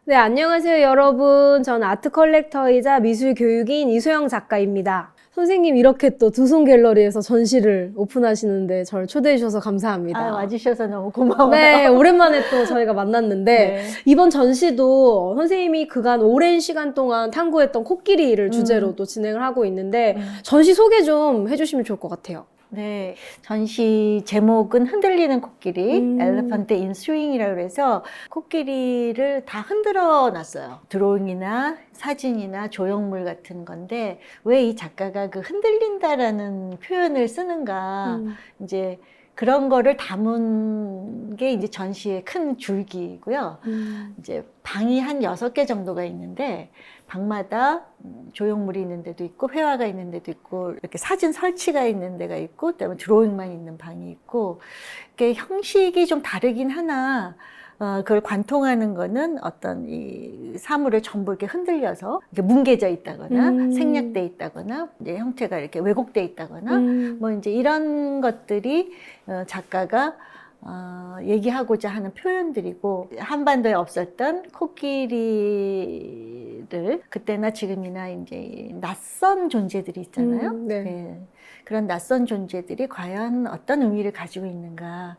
네, 안녕하세요, 여러분. 전 아트 컬렉터이자 미술 교육인 이소영 작가입니다. 선생님, 이렇게 또 두손 갤러리에서 전시를 오픈하시는데 저를 초대해 주셔서 감사합니다. 와주셔서 너무 고마워요. 네, 오랜만에 또 저희가 만났는데 네. 이번 전시도 선생님이 그간 오랜 시간 동안 탐구했던 코끼리를 주제로 또 진행을 하고 있는데 전시 소개 좀 해주시면 좋을 것 같아요. 네, 전시 제목은 흔들리는 코끼리, 엘레펀트 인 스윙이라고 해서 코끼리를 다 흔들어 놨어요. 드로잉이나 사진이나 조형물 같은 건데 왜 이 작가가 그 흔들린다라는 표현을 쓰는가 이제 그런 거를 담은 게 이제 전시의 큰 줄기이고요. 이제 방이 한 6개 정도가 있는데 방마다 조형물이 있는 데도 있고 회화가 있는 데도 있고 이렇게 사진 설치가 있는 데가 있고 그다음에 드로잉만 있는 방이 있고 이게 형식이 좀 다르긴 하나 그걸 관통하는 거는 어떤 이 사물을 전부 이렇게 흔들려서 이렇게 뭉개져 있다거나 생략돼 있다거나 이제 형태가 이렇게 왜곡돼 있다거나 뭐 이제 이런 것들이 작가가 얘기하고자 하는 표현들이고 한반도에 없었던 코끼리를 그때나 지금이나 이제 낯선 존재들이 있잖아요. 네. 네. 그런 낯선 존재들이 과연 어떤 의미를 가지고 있는가.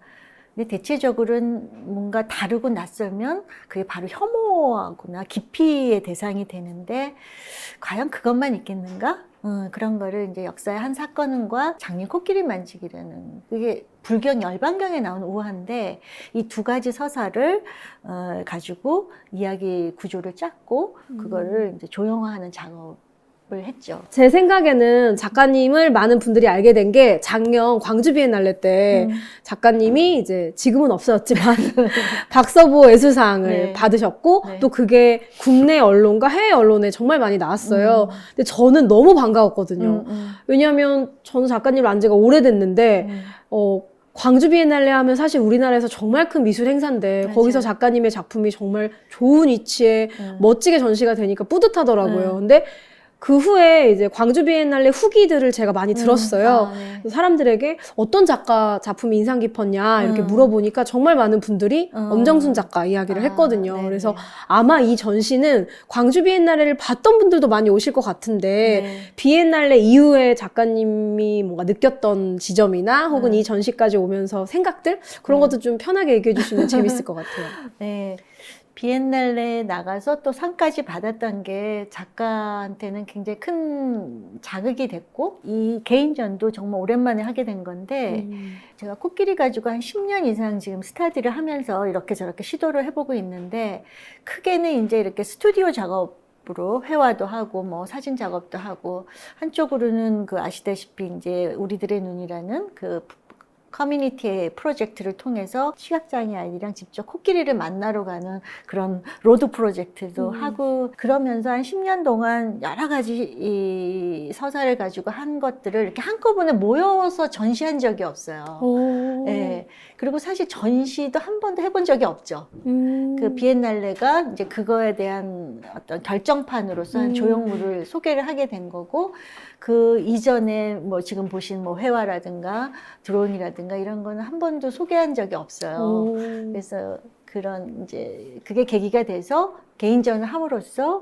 근데 대체적으로는 뭔가 다르고 낯설면 그게 바로 혐오하거나 기피의 대상이 되는데 과연 그것만 있겠는가? 그런 거를 이제 역사의 한 사건과 장님 코끼리 만지기라는 그게 불경 열반경에 나온 우화인데 이 두 가지 서사를 가지고 이야기 구조를 짰고 그거를 이제 조형화하는 작업을 했죠. 제 생각에는 작가님을 많은 분들이 알게 된 게 작년 광주 비엔날레 때 작가님이 이제 지금은 없어졌지만 박서보 예술상을 네. 받으셨고 네. 또 그게 국내 언론과 해외 언론에 정말 많이 나왔어요. 근데 저는 너무 반가웠거든요. 왜냐하면 저는 작가님을 안 지가 오래됐는데 광주 비엔날레 하면 사실 우리나라에서 정말 큰 미술 행사인데 맞아요. 거기서 작가님의 작품이 정말 좋은 위치에 멋지게 전시가 되니까 뿌듯하더라고요. 근데 그 후에 이제 광주 비엔날레 후기들을 제가 많이 들었어요. 네. 그래서 사람들에게 어떤 작가 작품이 인상 깊었냐 이렇게 물어보니까 정말 많은 분들이 엄정순 작가 이야기를 했거든요. 네네. 그래서 아마 이 전시는 광주 비엔날레를 봤던 분들도 많이 오실 것 같은데 네. 비엔날레 이후에 작가님이 뭔가 느꼈던 지점이나 혹은 이 전시까지 오면서 생각들 그런 것도 좀 편하게 얘기해 주시면 재밌을 것 같아요. 네. 비엔날레에 나가서 또 상까지 받았던 게 작가한테는 굉장히 큰 자극이 됐고 이 개인전도 정말 오랜만에 하게 된 건데 제가 코끼리 가지고 한 10년 이상 지금 스타디를 하면서 이렇게 저렇게 시도를 해보고 있는데 크게는 이제 이렇게 스튜디오 작업으로 회화도 하고 뭐 사진 작업도 하고 한쪽으로는 그 아시다시피 이제 우리들의 눈이라는 그 커뮤니티의 프로젝트를 통해서 시각장애 아이들이랑 직접 코끼리를 만나러 가는 그런 로드 프로젝트도 하고 그러면서 한 10년 동안 여러 가지 이 서사를 가지고 한 것들을 이렇게 한꺼번에 모여서 전시한 적이 없어요. 네. 그리고 사실 전시도 한 번도 해본 적이 없죠. 그 비엔날레가 이제 그거에 대한 어떤 결정판으로서 한 조형물을 소개를 하게 된 거고 그 이전에 뭐 지금 보신 뭐 회화라든가 드로잉이라든가 이런 거는 한 번도 소개한 적이 없어요. 그래서 그런 이제 그게 계기가 돼서 개인전을 함으로써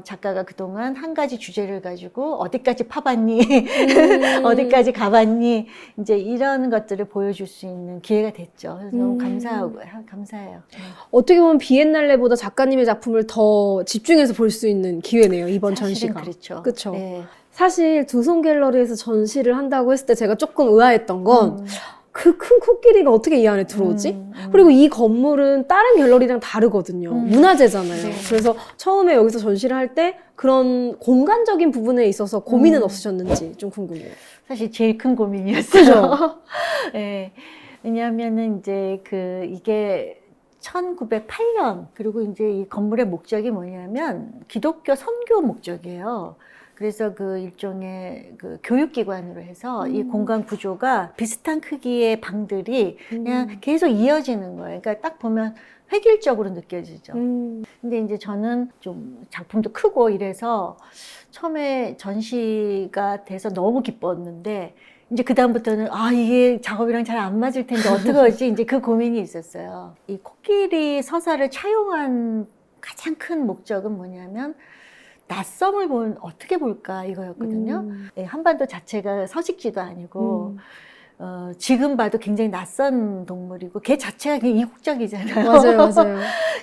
작가가 그동안 한 가지 주제를 가지고 어디까지 파봤니, 어디까지 가봤니, 이제 이런 것들을 보여줄 수 있는 기회가 됐죠. 그래서 너무 감사해요. 어떻게 보면 비엔날레보다 작가님의 작품을 더 집중해서 볼 수 있는 기회네요, 이번 사실은 전시가. 그렇죠. 그쵸? 네. 사실 두손 갤러리에서 전시를 한다고 했을 때 제가 조금 의아했던 건 그 큰 코끼리가 어떻게 이 안에 들어오지? 그리고 이 건물은 다른 갤러리랑 다르거든요. 문화재잖아요. 네. 그래서 처음에 여기서 전시를 할 때 그런 공간적인 부분에 있어서 고민은 없으셨는지 좀 궁금해요. 사실 제일 큰 고민이었어요. 네. 왜냐하면은 이제 이게 1908년 그리고 이제 이 건물의 목적이 뭐냐면 기독교 선교 목적이에요. 그래서 그 일종의 그 교육기관으로 해서 이 공간 구조가 비슷한 크기의 방들이 그냥 계속 이어지는 거예요. 그러니까 딱 보면 획일적으로 느껴지죠. 근데 이제 저는 좀 작품도 크고 이래서 처음에 전시가 돼서 너무 기뻤는데 이제 그다음부터는 이게 작업이랑 잘 안 맞을 텐데 어떡하지? 이제 그 고민이 있었어요. 이 코끼리 서사를 차용한 가장 큰 목적은 뭐냐면 낯섦을 어떻게 볼까 이거였거든요. 예, 한반도 자체가 서식지도 아니고 지금 봐도 굉장히 낯선 동물이고 걔 자체가 그냥 이국적이잖아요. 맞아요, 맞아요.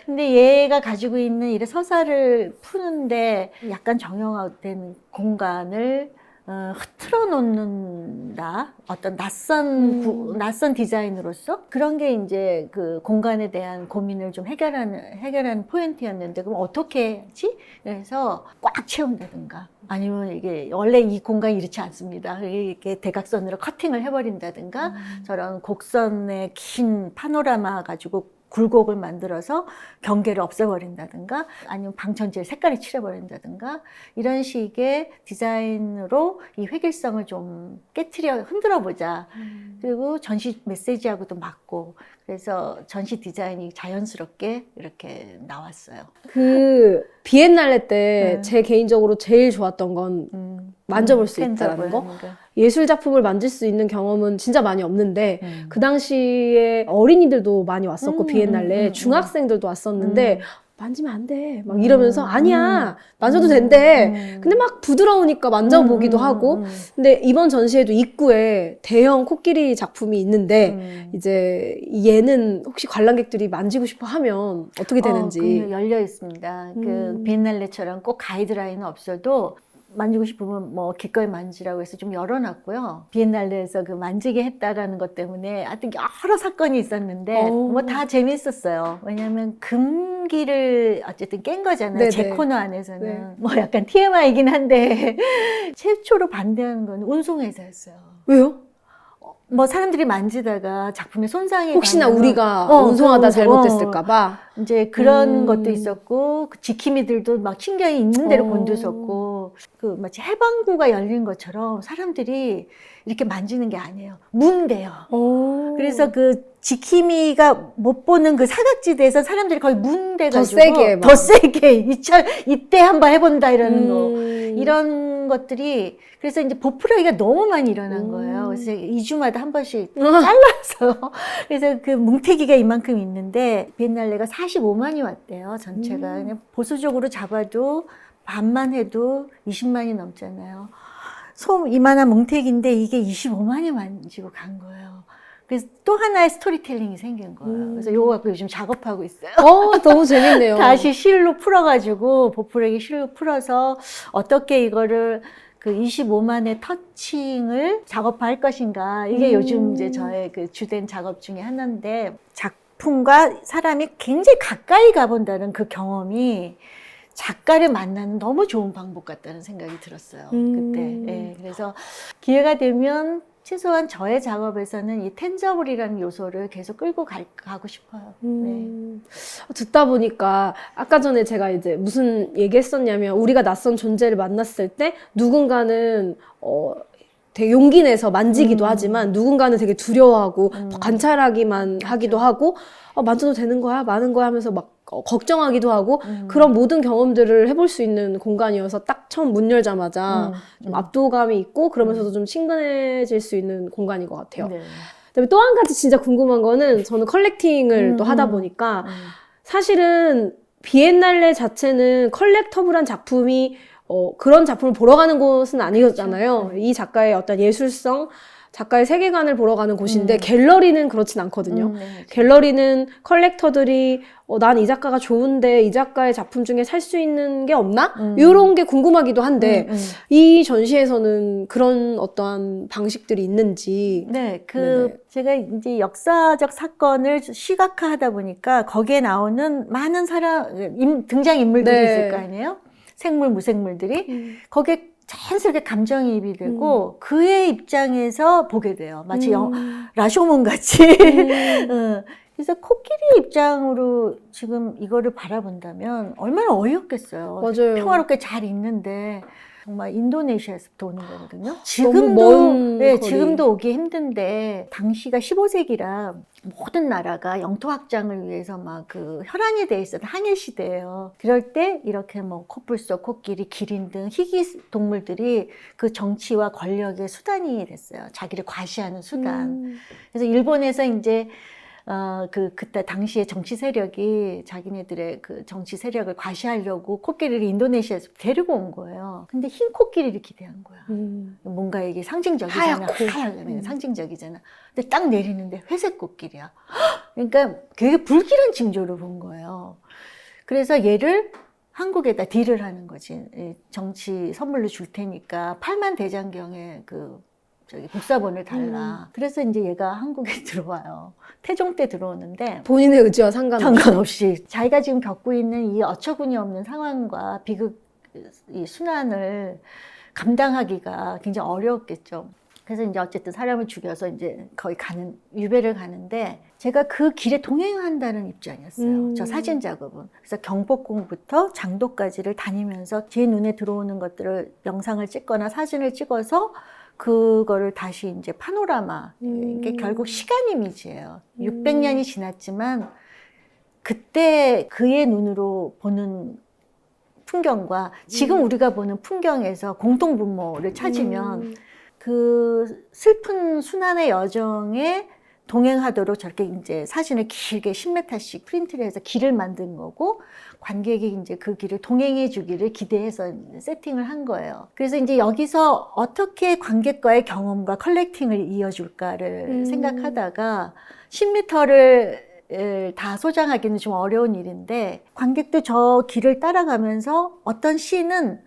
근데 얘가 가지고 있는 이런 서사를 푸는데 약간 정형화된 공간을 흐트러 놓는다. 어떤 낯선 디자인으로서 그런 게 이제 그 공간에 대한 고민을 좀 해결하는 포인트였는데 그럼 어떻게 하지? 그래서 꽉 채운다든가 아니면 이게 원래 이 공간이 이렇지 않습니다. 이렇게 대각선으로 커팅을 해버린다든가 저런 곡선의 긴 파노라마 가지고 굴곡을 만들어서 경계를 없애버린다든가 아니면 방 전체를 색깔이 칠해버린다든가 이런 식의 디자인으로 이 획일성을 좀 흔들어보자. 그리고 전시 메시지하고도 맞고 그래서 전시 디자인이 자연스럽게 이렇게 나왔어요. 그 비엔날레 때 제 개인적으로 제일 좋았던 건 만져볼 수 있다는 거. 예술 작품을 만질 수 있는 경험은 진짜 많이 없는데 그 당시에 어린이들도 많이 왔었고 비엔날레 중학생들도 왔었는데 만지면 안 돼. 막 이러면서 아니야. 만져도 된대. 근데 막 부드러우니까 만져보기도 하고. 근데 이번 전시에도 입구에 대형 코끼리 작품이 있는데 이제 얘는 혹시 관람객들이 만지고 싶어 하면 어떻게 되는지. 열려 있습니다. 그 비엔날레처럼 꼭 가이드라인은 없어도 만지고 싶으면 뭐 기꺼이 만지라고 해서 좀 열어놨고요. 비엔날레에서 그 만지게 했다라는 것 때문에 하여튼 여러 사건이 있었는데 뭐 다 재밌었어요. 왜냐하면 금기를 어쨌든 깬 거잖아요. 네네. 제 코너 안에서는. 네. 뭐 약간 TMI이긴 한데 최초로 반대하는 건 운송회사였어요. 왜요? 뭐 사람들이 만지다가 작품에 손상이 혹시나 가면은 우리가 운송하다 잘못됐을까봐. 이제 그런 것도 있었고 그 지킴이들도 막 신경이 있는 대로 곤두섰고 그 마치 해방구가 열린 것처럼 사람들이 이렇게 만지는 게 아니에요. 문대요. 그래서 그 지킴이가 못 보는 그 사각지대에서 사람들이 거의 문대가지고 더 세게 이때 한번 해본다 이러는 거 이런 것들이 그래서 이제 보풀하기가 너무 많이 일어난 거예요. 그래서 2주마다 한 번씩 잘라서 그래서 그 뭉태기가 이만큼 있는데 비엔날레가 45만이 왔대요. 전체가 그냥 보수적으로 잡아도 반만 해도 20만이 넘잖아요. 이만한 뭉태기인데 이게 25만이 만지고 간 거예요. 그래서 또 하나의 스토리텔링이 생긴 거예요. 그래서 요거 갖고 요즘 작업하고 있어요. 너무 재밌네요. 다시 실로 풀어가지고 보풀하기 실로 풀어서 어떻게 이거를 그 25만의 터칭을 작업할 것인가 이게 요즘 이제 저의 그 주된 작업 중에 하나인데 작품과 사람이 굉장히 가까이 가본다는 그 경험이 작가를 만나는 너무 좋은 방법 같다는 생각이 들었어요. 그때. 네, 그래서 기회가 되면 최소한 저의 작업에서는 이 텐저블이라는 요소를 계속 끌고 가고 싶어요. 네. 듣다 보니까 아까 전에 제가 이제 무슨 얘기했었냐면 우리가 낯선 존재를 만났을 때 누군가는 되게 용기 내서 만지기도 하지만 누군가는 되게 두려워하고 관찰하기만 하기도 하고 만져도 되는 거야? 많은 거야? 하면서 막 걱정하기도 하고 그런 모든 경험들을 해볼 수 있는 공간이어서 딱 처음 문 열자마자 좀 압도감이 있고 그러면서도 좀 친근해질 수 있는 공간인 것 같아요. 네. 그다음에 또 한 가지 진짜 궁금한 거는 저는 컬렉팅을 또 하다 보니까 사실은 비엔날레 자체는 컬렉터블한 작품이 그런 작품을 보러 가는 곳은 아니었잖아요. 그렇죠. 이 작가의 어떤 예술성, 작가의 세계관을 보러 가는 곳인데 갤러리는 그렇진 않거든요. 네. 갤러리는 컬렉터들이 난 이 작가가 좋은데 이 작가의 작품 중에 살 수 있는 게 없나? 이런 게 궁금하기도 한데 이 전시에서는 그런 어떠한 방식들이 있는지. 네, 제가 이제 역사적 사건을 시각화하다 보니까 거기에 나오는 많은 등장 인물들이 있을 거 아니에요? 생물, 무생물들이 거기에 자연스럽게 감정이입이 되고 그의 입장에서 보게 돼요. 마치 라쇼몬 같이. 그래서 코끼리 입장으로 지금 이거를 바라본다면 얼마나 어이없겠어요. 맞아요. 평화롭게 잘 있는데 정말 인도네시아에서부터 오는 거거든요. 지금도 오기 힘든데 당시가 15세기라 모든 나라가 영토 확장을 위해서 막 그 혈안이 돼 있었던 항해 시대예요. 그럴 때 이렇게 뭐 코뿔소, 코끼리, 기린 등 희귀 동물들이 그 정치와 권력의 수단이 됐어요. 자기를 과시하는 수단. 그래서 일본에서 이제 그때 당시에 정치 세력이 자기네들의 그 정치 세력을 과시하려고 코끼리를 인도네시아에서 데리고 온 거예요. 근데 흰 코끼리를 기대한 거야. 뭔가 이게 상징적이잖아. 하얗고. 상징적이잖아. 근데 딱 내리는데 회색 코끼리야. 그러니까 되게 불길한 징조를 본 거예요. 그래서 얘를 한국에다 딜을 하는 거지. 정치 선물로 줄 테니까 8만 대장경에 복사본을 달라. 그래서 이제 얘가 한국에 들어와요. 태종 때 들어오는데 본인의 의지와 상관없이 자기가 지금 겪고 있는 이 어처구니 없는 상황과 비극, 이 순환을 감당하기가 굉장히 어려웠겠죠. 그래서 이제 어쨌든 사람을 죽여서 이제 거의 유배를 가는데 제가 그 길에 동행한다는 입장이었어요. 저 사진 작업은. 그래서 경복궁부터 장도까지를 다니면서 제 눈에 들어오는 것들을 영상을 찍거나 사진을 찍어서 그거를 다시 이제 파노라마. 이게 결국 시간 이미지예요. 600년이 지났지만 그때 그의 눈으로 보는 풍경과 지금 우리가 보는 풍경에서 공통분모를 찾으면 그 슬픈 순환의 여정에 동행하도록 저렇게 이제 사진을 길게 10m씩 프린트를 해서 길을 만든 거고 관객이 이제 그 길을 동행해 주기를 기대해서 세팅을 한 거예요. 그래서 이제 여기서 어떻게 관객과의 경험과 컬렉팅을 이어줄까를 생각하다가 10m를 다 소장하기는 좀 어려운 일인데 관객도 저 길을 따라가면서 어떤 씬은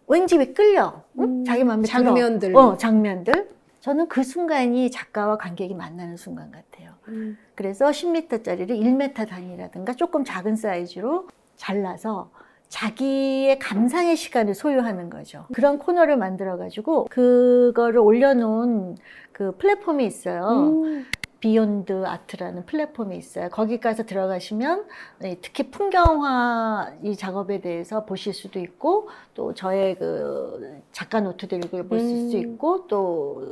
왠지 왜 끌려? 응? 자기 마음에 장면들. 들어. 장면들. 저는 그 순간이 작가와 관객이 만나는 순간 같아요. 그래서 10m짜리를 1m 단위라든가 조금 작은 사이즈로 잘라서 자기의 감상의 시간을 소유하는 거죠. 그런 코너를 만들어가지고 그거를 올려놓은 그 플랫폼이 있어요. 비욘드 아트라는 플랫폼이 있어요. 거기 가서 들어가시면 특히 풍경화 이 작업에 대해서 보실 수도 있고 또 저의 그 작가 노트들을 보실 수 있고 또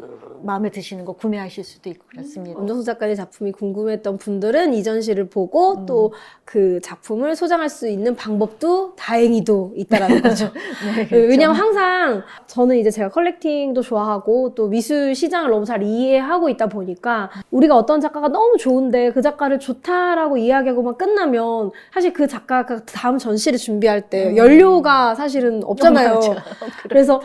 마음에 드시는 거 구매하실 수도 있고 그렇습니다. 엄정수 작가님 작품이 궁금했던 분들은 이 전시를 보고 또 그 작품을 소장할 수 있는 방법도 다행히도 있다라는 거죠. 네, 그렇죠. 왜냐면 항상 저는 이제 제가 컬렉팅도 좋아하고 또 미술 시장을 너무 잘 이해하고 있다 보니까 우리가 어떤 작가가 너무 좋은데 그 작가를 좋다라고 이야기하고만 끝나면 사실 그 작가가 다음 전시를 준비할 때 연료가 사실은 없잖아요. 그래서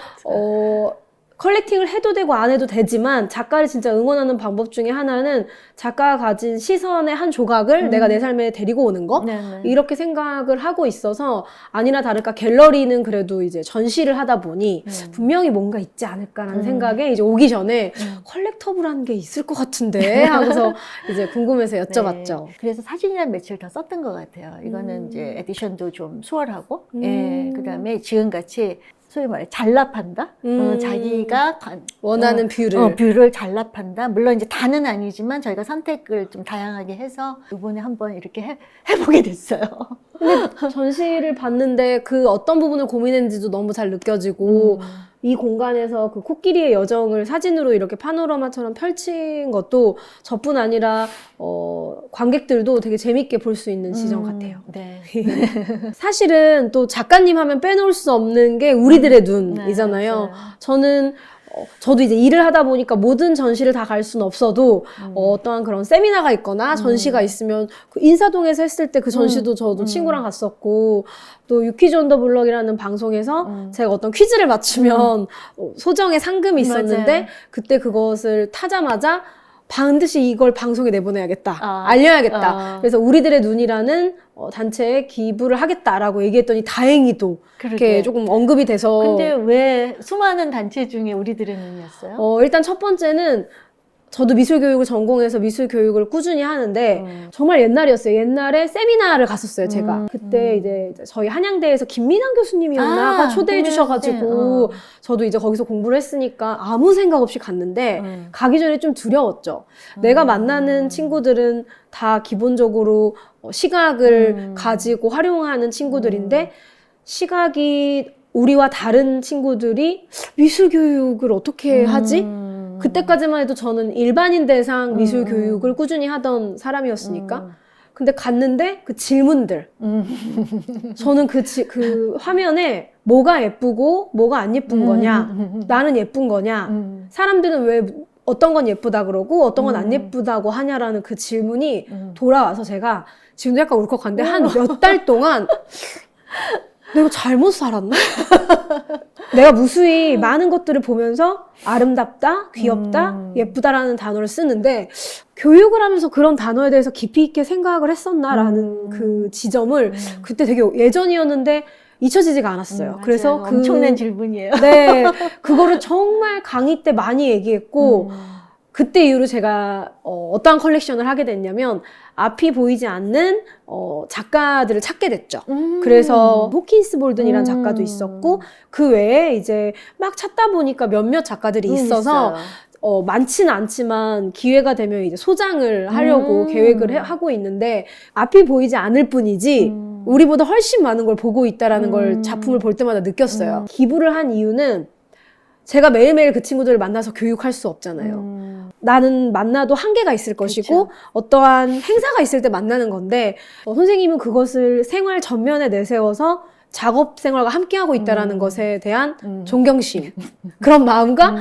컬렉팅을 해도 되고 안 해도 되지만 작가를 진짜 응원하는 방법 중에 하나는 작가가 가진 시선의 한 조각을 내가 내 삶에 데리고 오는 거? 네네. 이렇게 생각을 하고 있어서 아니나 다를까 갤러리는 그래도 이제 전시를 하다 보니 분명히 뭔가 있지 않을까라는 생각에 이제 오기 전에 컬렉터블한 게 있을 것 같은데 하면서 이제 궁금해서 여쭤봤죠. 네. 그래서 사진이란 매체를 더 썼던 것 같아요. 이거는 이제 에디션도 좀 수월하고 예, 그다음에 지금같이 소위 말해 잘라판다. 자기가 원하는 뷰를. 뷰를 잘라판다. 물론 이제 다는 아니지만 저희가 선택을 좀 다양하게 해서 이번에 한번 이렇게 해보게 됐어요. 근데 전시를 봤는데 그 어떤 부분을 고민했는지도 너무 잘 느껴지고 이 공간에서 그 코끼리의 여정을 사진으로 이렇게 파노라마처럼 펼친 것도 저뿐 아니라 관객들도 되게 재밌게 볼 수 있는 지점 같아요. 네. 사실은 또 작가님 하면 빼놓을 수 없는 게 우리들의 눈이잖아요. 네, 저는 저도 이제 일을 하다 보니까 모든 전시를 다 갈 수는 없어도 어떠한 그런 세미나가 있거나 전시가 있으면 그 인사동에서 했을 때 그 전시도 저도 친구랑 갔었고 또 유퀴즈 온 더 블럭이라는 방송에서 제가 어떤 퀴즈를 맞추면 소정의 상금이 있었는데 맞아요. 그때 그것을 타자마자 반드시 이걸 방송에 내보내야겠다. 알려야겠다. 그래서 우리들의 눈이라는 단체에 기부를 하겠다라고 얘기했더니 다행히도 이렇게 조금 언급이 돼서. 근데 왜 수많은 단체 중에 우리들의 눈이었어요? 일단 첫 번째는 저도 미술교육을 전공해서 미술교육을 꾸준히 하는데 정말 옛날이었어요. 옛날에 세미나를 갔었어요, 제가. 그때 이제 저희 한양대에서 김민환 교수님이었나가 초대해 주셔가지고 저도 이제 거기서 공부를 했으니까 아무 생각 없이 갔는데 가기 전에 좀 두려웠죠. 내가 만나는 친구들은 다 기본적으로 시각을 가지고 활용하는 친구들인데 시각이 우리와 다른 친구들이 미술교육을 어떻게 하지? 그때까지만 해도 저는 일반인 대상 미술 교육을 꾸준히 하던 사람이었으니까. 근데 갔는데 그 질문들. 저는 그 화면에 뭐가 예쁘고 뭐가 안 예쁜 거냐. 나는 예쁜 거냐. 사람들은 왜 어떤 건 예쁘다 그러고 어떤 건 안 예쁘다고 하냐라는 그 질문이 돌아와서 제가 지금도 약간 울컥한데 한 몇 달 동안 내가 잘못 살았나? 내가 무수히 많은 것들을 보면서 아름답다, 귀엽다, 예쁘다라는 단어를 쓰는데 교육을 하면서 그런 단어에 대해서 깊이 있게 생각을 했었나라는 그 지점을 그때 되게 예전이었는데 잊혀지지가 않았어요. 그래서 그 엄청난 질문이에요. 네, 그거를 정말 강의 때 많이 얘기했고 그때 이후로 제가 어떠한 컬렉션을 하게 됐냐면 앞이 보이지 않는 작가들을 찾게 됐죠. 그래서 호킨스 볼든이라는 작가도 있었고 그 외에 이제 막 찾다 보니까 몇몇 작가들이 있어서 많지는 않지만 기회가 되면 이제 소장을 하려고 계획을 하고 있는데 앞이 보이지 않을 뿐이지 우리보다 훨씬 많은 걸 보고 있다라는 걸 작품을 볼 때마다 느꼈어요. 기부를 한 이유는 제가 매일매일 그 친구들을 만나서 교육할 수 없잖아요. 나는 만나도 한계가 있을 것이고 그쵸. 어떠한 행사가 있을 때 만나는 건데 선생님은 그것을 생활 전면에 내세워서 작업 생활과 함께하고 있다는 것에 대한 존경심 그런 마음과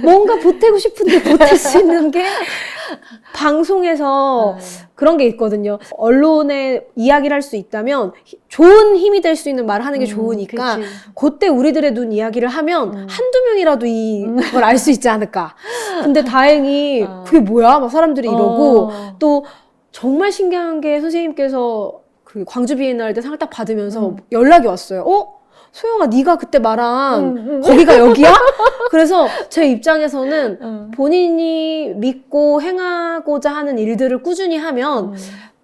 뭔가 보태고 싶은데 보탤 수 있는 게 방송에서 그런 게 있거든요. 언론에 이야기를 할 수 있다면 좋은 힘이 될 수 있는 말을 하는 게 좋으니까 그치. 그때 우리들의 눈 이야기를 하면 한두 명이라도 이걸 알 수 있지 않을까. 근데 다행히 그게 뭐야? 막 사람들이 이러고 또 정말 신기한 게 선생님께서 그 광주 비엔날 때 상 딱 받으면서 연락이 왔어요. 소영아, 네가 그때 말한 거기가 여기야? 그래서 제 입장에서는 본인이 믿고 행하고자 하는 일들을 꾸준히 하면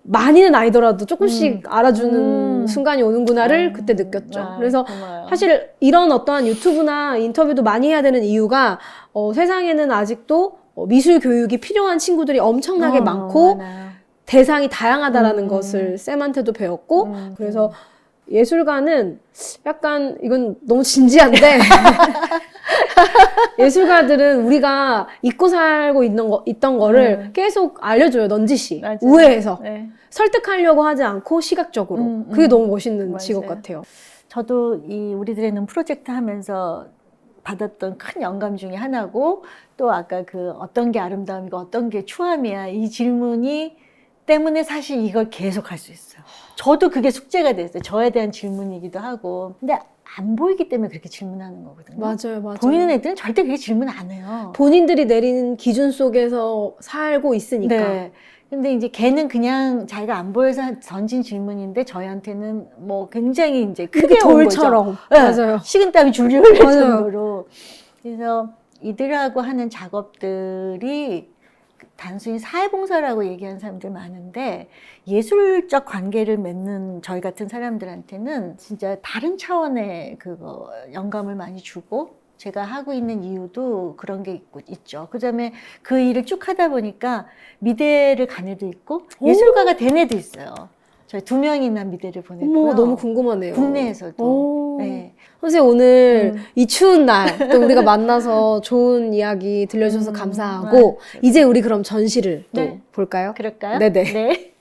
많이는 아니더라도 조금씩 알아주는 순간이 오는구나를 그때 느꼈죠. 그래서 고마워요. 사실 이런 어떠한 유튜브나 인터뷰도 많이 해야 되는 이유가 세상에는 아직도 미술 교육이 필요한 친구들이 엄청나게 많고 많아요. 대상이 다양하다라는 것을 쌤한테도 배웠고 그래서 예술가는 약간 이건 너무 진지한데 예술가들은 우리가 잊고 살고 있던 거를 계속 알려줘요. 넌지시 맞아요. 우회해서 네. 설득하려고 하지 않고 시각적으로 그게 너무 멋있는 맞아요. 직업 같아요. 저도 이 우리들의 눈 프로젝트 하면서 받았던 큰 영감 중에 하나고 또 아까 그 어떤 게 아름다움이고 어떤 게 추함이야 이 질문이 때문에 사실 이걸 계속 할 수 있어요. 저도 그게 숙제가 됐어요. 저에 대한 질문이기도 하고. 근데 안 보이기 때문에 그렇게 질문하는 거거든요. 맞아요, 맞아요. 보이는 애들은 절대 그렇게 질문 안 해요. 본인들이 내리는 기준 속에서 살고 있으니까. 네. 근데 이제 걔는 그냥 자기가 안 보여서 던진 질문인데 저희한테는 뭐 굉장히 이제 크게 온 거죠. 돌처럼. 네. 맞아요. 식은땀이 줄줄 흘릴 맞아요. 정도로. 그래서 이들하고 하는 작업들이 단순히 사회봉사라고 얘기하는 사람들 많은데 예술적 관계를 맺는 저희 같은 사람들한테는 진짜 다른 차원의 그거 영감을 많이 주고 제가 하고 있는 이유도 그런 게 있죠. 그 다음에 그 일을 쭉 하다 보니까 미대를 간 애도 있고 예술가가 된 애도 있어요. 저희 2명이나 미대를 보냈고요. 너무 궁금하네요. 국내에서도. 네. 선생님 오늘 이 추운 날 또 우리가 만나서 좋은 이야기 들려주셔서 감사하고 이제 우리 그럼 전시를 또 네. 볼까요? 그럴까요? 네네. 네.